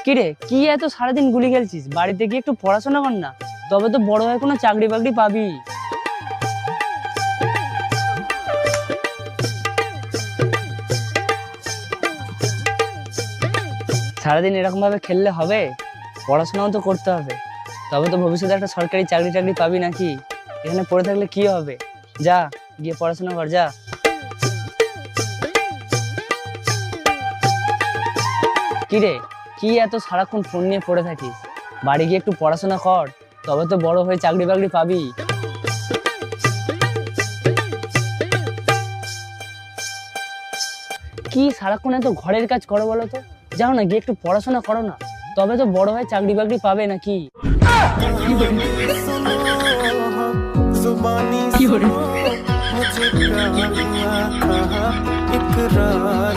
কিরে, কি এত সারাদিন গুলি খেলছিস? বাড়িতে গিয়ে একটু পড়াশোনা কর না, তবে তো বড় হয়ে কোনো চাকরি বাকরি পাবি। সারাদিন এরকম ভাবে খেললে হবে? পড়াশোনাও তো করতে হবে, তবে তো ভবিষ্যতে একটা সরকারি চাকরি টাকরি পাবি নাকি? এখানে পড়ে থাকলে কি হবে? যা, গিয়ে পড়াশোনা কর, যা। কিরে, কি এত সারাক্ষণ ফোন নিয়ে পড়ে থাকিস? বাড়ি গিয়ে একটু পড়াশোনা কর, তবে তো বড় হয়ে চাকরি বাকরি পাবি। কি সারাক্ষণ এত ঘরের কাজ করো বলো তো? যাও না, গিয়ে একটু পড়াশোনা করো না, তবে তো বড় হয়ে চাকরি বাকরি পাবে নাকি। जुबानी मुझे प्यार हुआ था इकरार